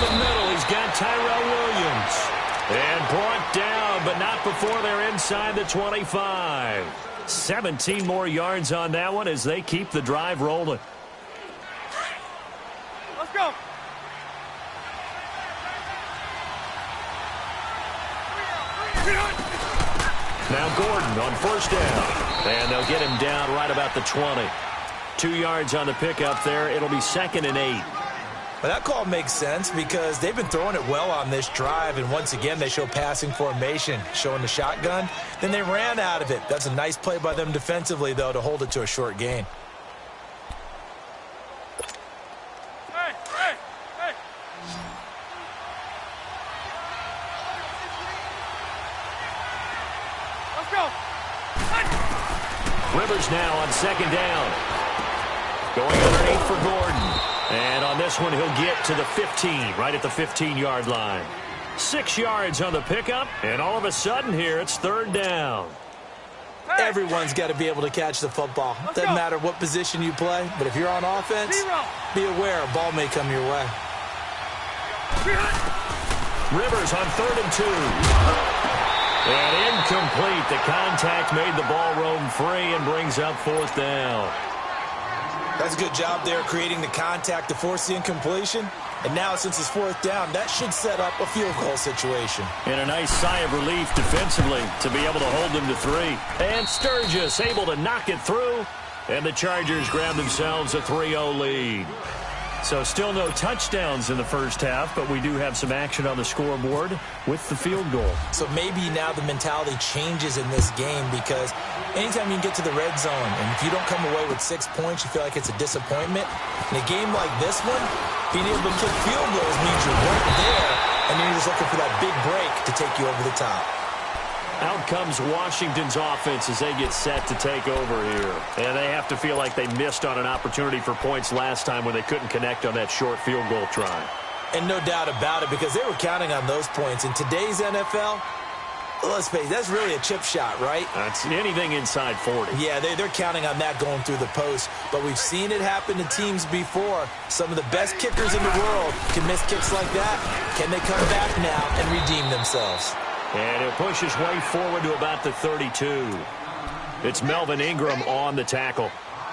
the middle. He's got Tyrell Williams. And brought down, but not before they're inside the 25. 17 more yards on that one as they keep the drive rolling. Let's go. Now Gordon on first down. And they'll get him down right about the 20. 2 yards on the pickup there. It'll be 2nd and 8. Well, that call makes sense because they've been throwing it well on this drive, and once again they show passing formation, showing the shotgun. Then they ran out of it. That's a nice play by them defensively, though, to hold it to a short gain. Hey. Let's go. Rivers now on 2nd down. Going underneath for Gordon. And on this one, he'll get to the 15, right at the 15-yard line. 6 yards on the pickup, and all of a sudden here, it's 3rd down. Hey. Everyone's got to be able to catch the football. Doesn't matter what position you play, but if you're on offense, be aware a ball may come your way. Rivers on 3rd and 2. And incomplete. The contact made the ball roam free and brings up 4th down. That's a good job there creating the contact to force the incompletion. And now since it's 4th down, that should set up a field goal situation. And a nice sigh of relief defensively to be able to hold them to 3. And Sturgis able to knock it through. And the Chargers grab themselves a 3-0 lead. So still no touchdowns in the first half, but we do have some action on the scoreboard with the field goal. So maybe now the mentality changes in this game because anytime you can get to the red zone, and if you don't come away with 6 points, you feel like it's a disappointment. In a game like this one, being able to kick field goals means you're right there, and you're just looking for that big break to take you over the top. Out comes Washington's offense as they get set to take over here. And they have to feel like they missed on an opportunity for points last time when they couldn't connect on that short field goal try. And no doubt about it, because they were counting on those points. In today's NFL, let's face it, that's really a chip shot, right? That's anything inside 40. Yeah, they're counting on that going through the post. But we've seen it happen to teams before. Some of the best kickers in the world can miss kicks like that. Can they come back now and redeem themselves? And he'll push his way forward to about the 32. It's Melvin Ingram on the tackle.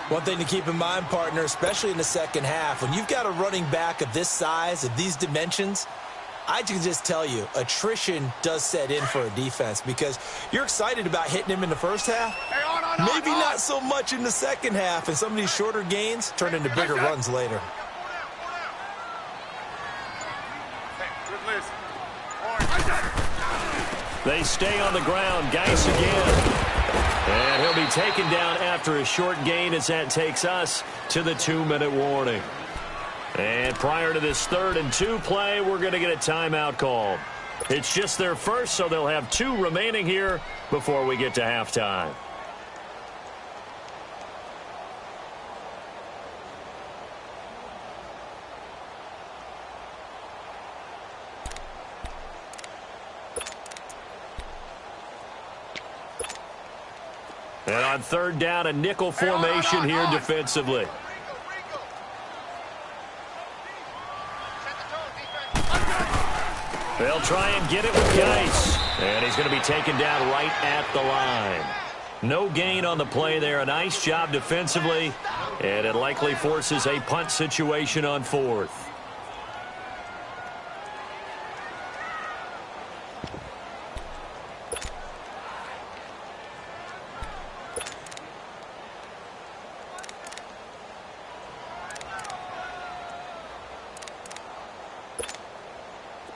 One thing to keep in mind, partner, especially in the second half, when you've got a running back of this size, of these dimensions, I can just tell you, attrition does set in for a defense because you're excited about hitting him in the first half. Maybe not so much in the second half, and some of these shorter gains turn into bigger runs later. They stay on the ground. Geis again. And he'll be taken down after a short gain as that takes us to the 2-minute warning. And prior to this 3rd and 2 play, we're going to get a timeout called. It's just their first, so they'll have 2 remaining here before we get to halftime. And on 3rd down, a nickel formation here defensively. They'll try and get it with Geis. And he's going to be taken down right at the line. No gain on the play there. A nice job defensively. And it likely forces a punt situation on 4th.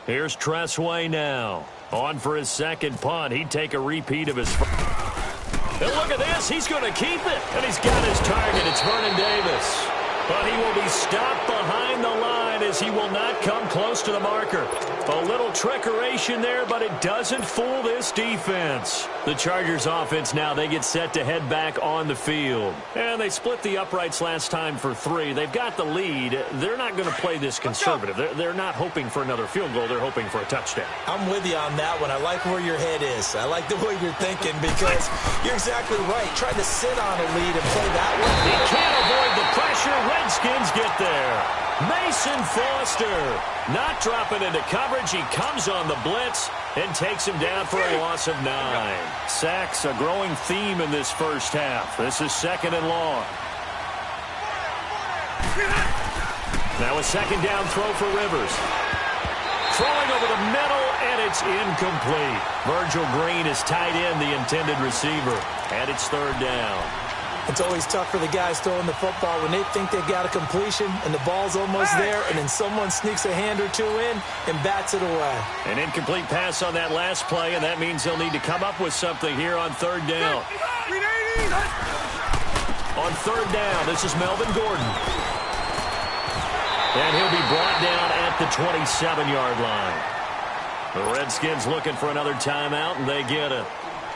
Here's Tressway now. On for his second punt. He'd take a repeat of his first. And look at this. He's going to keep it. And he's got his target. It's Vernon Davis. But he will be stopped behind the line as he will not come close to the marker. A little trickeration there, but it doesn't fool this defense. The Chargers offense now, they get set to head back on the field. And they split the uprights last time for 3. They've got the lead. They're not going to play this conservative. They're not hoping for another field goal. They're hoping for a touchdown. I'm with you on that one. I like where your head is. I like the way you're thinking because you're exactly right. Trying to sit on a lead and play that way. He can't avoid the pressure. Redskins get there. Mason Foster not dropping into coverage. He comes on the blitz and takes him down for a loss of 9. Sacks, a growing theme in this first half. This is 2nd and long. Now a 2nd down throw for Rivers. Throwing over the middle, and it's incomplete. Virgil Green is tied in, the intended receiver, and it's 3rd down. It's always tough for the guys throwing the football when they think they've got a completion and the ball's almost there, and then someone sneaks a hand or two in and bats it away. An incomplete pass on that last play, and that means they'll need to come up with something here on 3rd down. On 3rd down, this is Melvin Gordon. And he'll be brought down at the 27-yard line. The Redskins looking for another timeout, and they get it.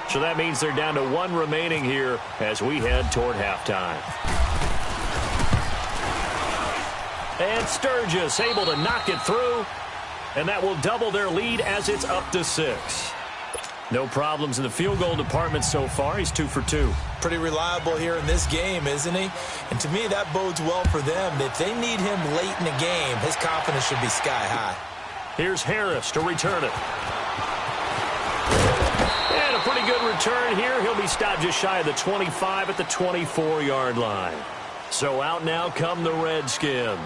So that means they're down to 1 remaining here as we head toward halftime. And Sturgis able to knock it through, and that will double their lead as it's up to 6. No problems in the field goal department so far. He's 2 for 2. Pretty reliable here in this game, isn't he? And to me, that bodes well for them. If they need him late in the game, his confidence should be sky high. Here's Harris to return it. And a pretty good return here. He'll be stopped just shy of the 25 at the 24-yard line. So out now come the Redskins.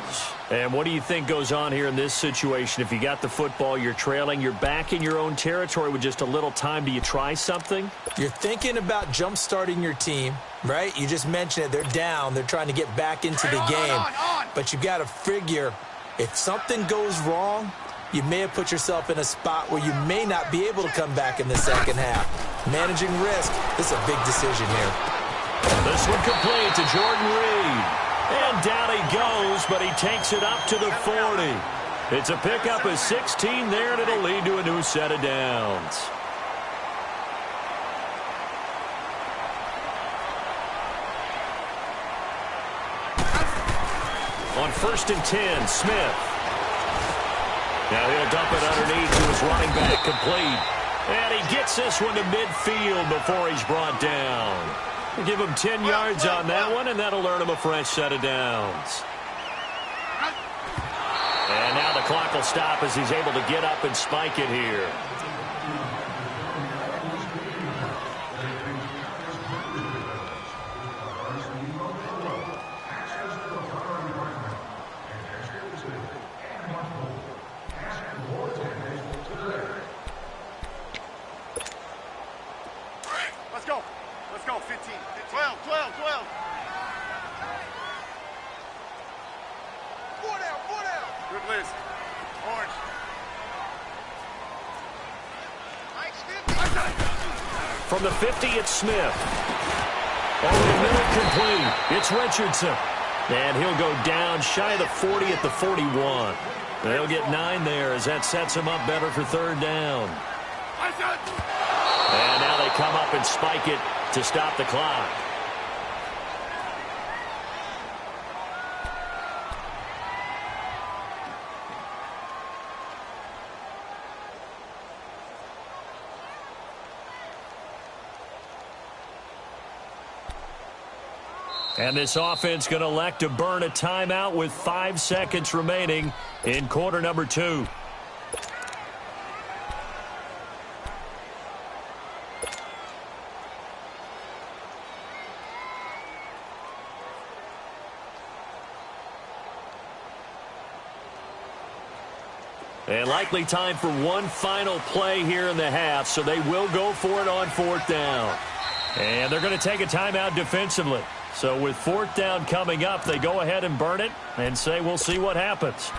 And what do you think goes on here in this situation? If you got the football, you're trailing, you're back in your own territory with just a little time. Do you try something? You're thinking about jump-starting your team, right? You just mentioned it. They're down. They're trying to get back into the game. But you got to figure if something goes wrong, you may have put yourself in a spot where you may not be able to come back in the second half. Managing risk, this is a big decision here. This one complete to Jordan Reed. And down he goes, but he takes it up to the 40. It's a pickup of 16 there, and it'll lead to a new set of downs. On 1st and 10, Smith. Now he'll dump it underneath to his running back, complete. And he gets this one to midfield before he's brought down. Give him 10 yards on that one, and that'll earn him a fresh set of downs. And now the clock will stop as he's able to get up and spike it here. Let's go, 15. 12. 4 down. Good list. Orange. From the 50, it's Smith. Over the middle, complete. It's Richardson. And he'll go down shy of the 40 at the 41. They'll get 9 there as that sets him up better for 3rd down. And now they come up and spike it to stop the clock. And this offense going to elect to burn a timeout with 5 seconds remaining in quarter number 2. And likely time for one final play here in the half, so they will go for it on 4th down. And they're going to take a timeout defensively. So with 4th down coming up, they go ahead and burn it and say we'll see what happens.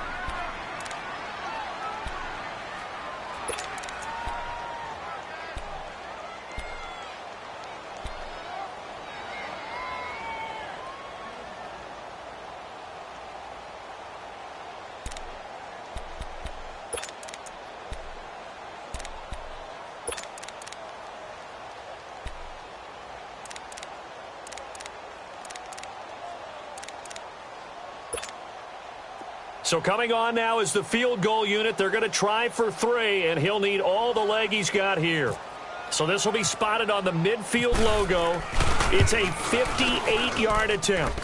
So coming on now is the field goal unit. They're going to try for 3, and he'll need all the leg he's got here. So this will be spotted on the midfield logo. It's a 58-yard attempt.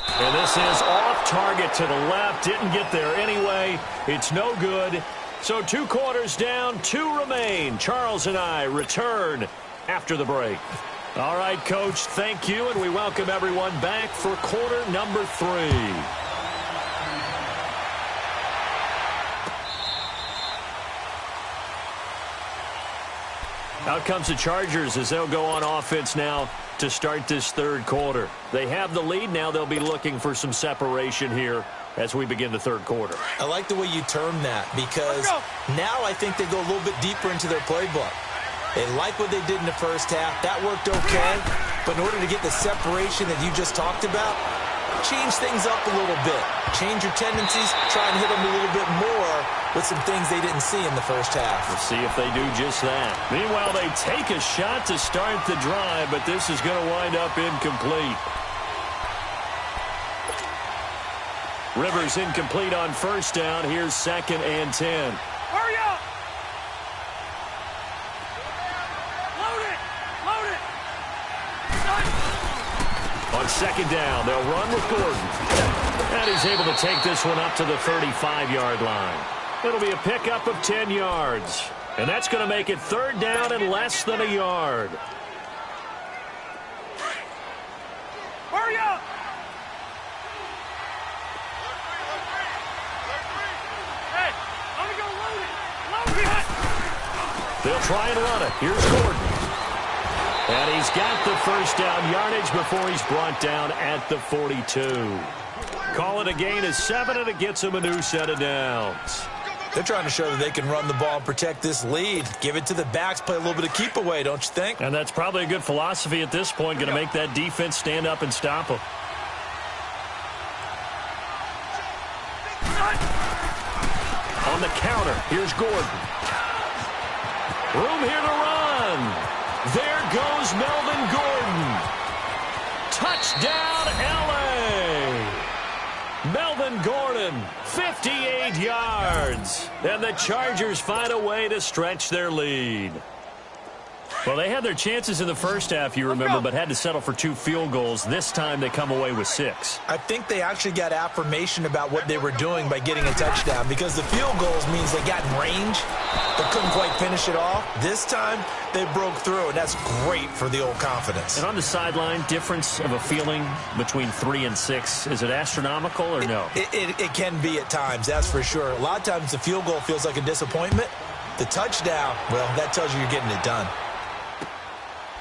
And this is off target to the left. Didn't get there anyway. It's no good. So 2 quarters down, 2 remain. Charles and I return after the break. All right, Coach, thank you, and we welcome everyone back for quarter number 3. Out comes the Chargers as they'll go on offense now to start this 3rd quarter. They have the lead. Now they'll be looking for some separation here as we begin the 3rd quarter. I like the way you term that because now I think they go a little bit deeper into their playbook. They like what they did in the first half. That worked okay. But in order to get the separation that you just talked about, change things up a little bit. Change your tendencies. Try and hit them a little bit more with some things they didn't see in the first half. We'll see if they do just that. Meanwhile, they take a shot to start the drive, but this is going to wind up incomplete. Rivers incomplete on first down. Here's 2nd and 10. Hurry up! Load it! Load it! On 2nd down, they'll run with Gordon. And he's able to take this one up to the 35-yard line. It'll be a pickup of 10 yards. And that's going to make it 3rd down and less than a yard. Hurry up! Hey, let me go load it! Load it! They'll try and run it. Here's Gordon. And he's got the first down yardage before he's brought down at the 42. Call it a gain of 7, and it gets him a new set of downs. They're trying to show that they can run the ball and protect this lead. Give it to the backs, play a little bit of keep away, don't you think? And that's probably a good philosophy at this point, going to make that defense stand up and stop them. On the counter, here's Gordon. Room here to run. There goes Melvin Gordon. Touchdown, L.A. Melvin Gordon, 58 yards. And the Chargers find a way to stretch their lead. Well, they had their chances in the first half, you remember, but had to settle for 2 field goals. This time they come away with 6. I think they actually got affirmation about what they were doing by getting a touchdown because the field goals means they got in range but couldn't quite finish it off. This time they broke through, and that's great for the old confidence. And on the sideline, difference of a feeling between 3 and 6, is it astronomical or no? It can be at times, that's for sure. A lot of times the field goal feels like a disappointment. The touchdown, well, that tells you you're getting it done.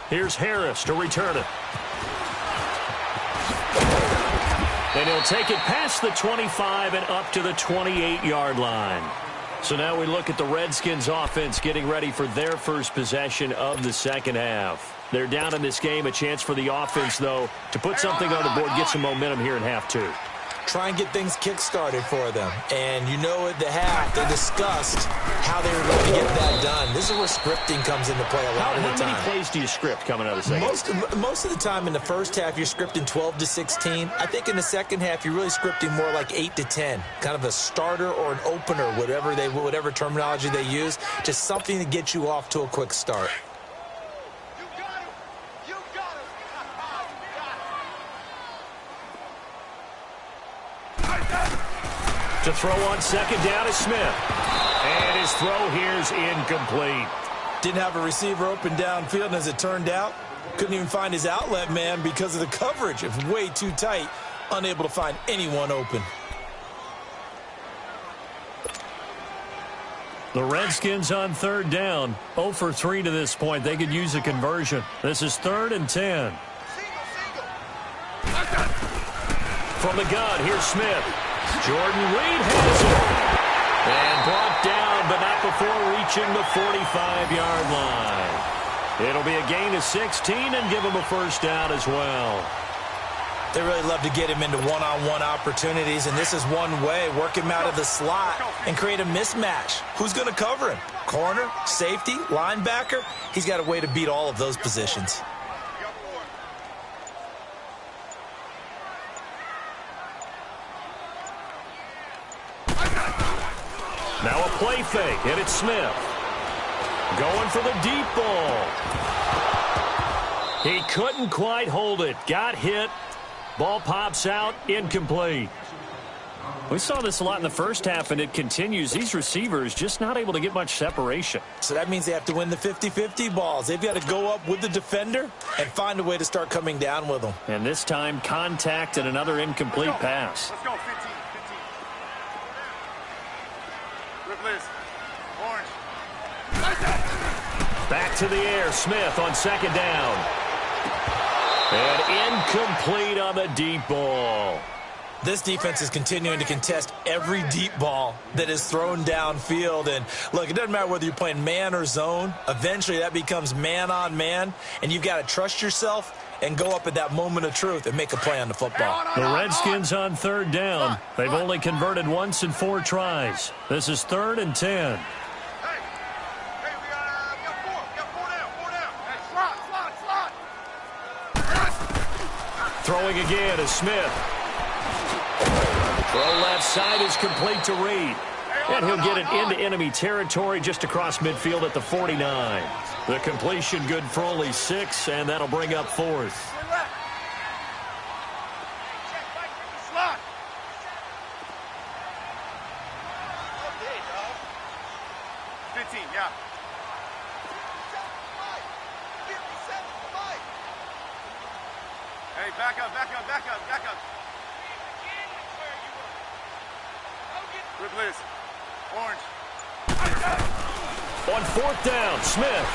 Here's Harris to return it. And he'll take it past the 25 and up to the 28-yard line. So now we look at the Redskins offense getting ready for their first possession of the second half. They're down in this game. A chance for the offense, though, to put something on the board, get some momentum here in half 2. Try and get things kick-started for them. And you know at the half, they discussed how they were going to get that done. This is where scripting comes into play a lot of the time. How many plays do you script coming out of the second? Most of the time in the first half, you're scripting 12 to 16. I think in the second half, you're really scripting more like 8 to 10. Kind of a starter or an opener, whatever terminology they use. Just something to get you off to a quick start. To throw on second down is Smith. And his throw here's incomplete. Didn't have a receiver open downfield, and as it turned out, couldn't even find his outlet man because of the coverage. It was way too tight, unable to find anyone open. The Redskins on third down, 0 for 3 to this point. They could use a conversion. This is 3rd and 10. From the gun, here's Smith. Jordan Reed has it. And brought down, but not before reaching the 45-yard line. It'll be a gain of 16 and give him a first down as well. They really love to get him into one-on-one opportunities, and this is one way. Work him out of the slot and create a mismatch. Who's going to cover him? Corner, safety, linebacker? He's got a way to beat all of those positions. Now a play fake, and it's Smith. Going for the deep ball. He couldn't quite hold it. Got hit, Ball pops out, incomplete. We saw this a lot in the first half, and it continues. These receivers just not able to get much separation. So that means they have to win the 50-50 balls. They've got to go up with the defender and find a way to start coming down with them. And this time, contact and another incomplete pass. Let's go, 15, 15. Rip orange. Back to the air, Smith on second down. And incomplete on the deep ball. This defense is continuing to contest every deep ball that is thrown downfield. And, look, it doesn't matter whether you're playing man or zone. Eventually, that becomes man-on-man, and you've got to trust yourself and go up at that moment of truth and make a play on the football. The Redskins on third down. They've only converted once in 4 tries. This is 3rd and 10. Throwing again is Smith. Throw left side is complete to Reed. And he'll get it into enemy territory just across midfield at the 49. The completion good for only 6, and that'll bring up 4th. 15, yeah. Hey, back up. Rip Liz. Orange. On 4th down, Smith.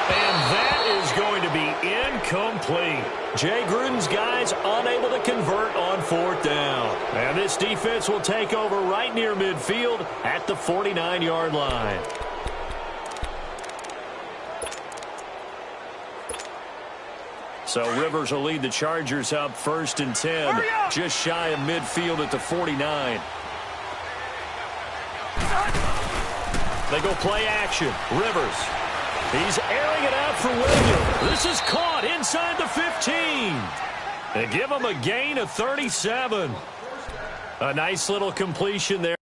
And that is going to be incomplete. Jay Gruden's guys unable to convert on 4th down. And this defense will take over right near midfield at the 49-yard line. So Rivers will lead the Chargers up 1st and 10, just shy of midfield at the 49. They go play action. Rivers. He's airing it out for Williams. This is caught inside the 15. They give him a gain of 37. A nice little completion there.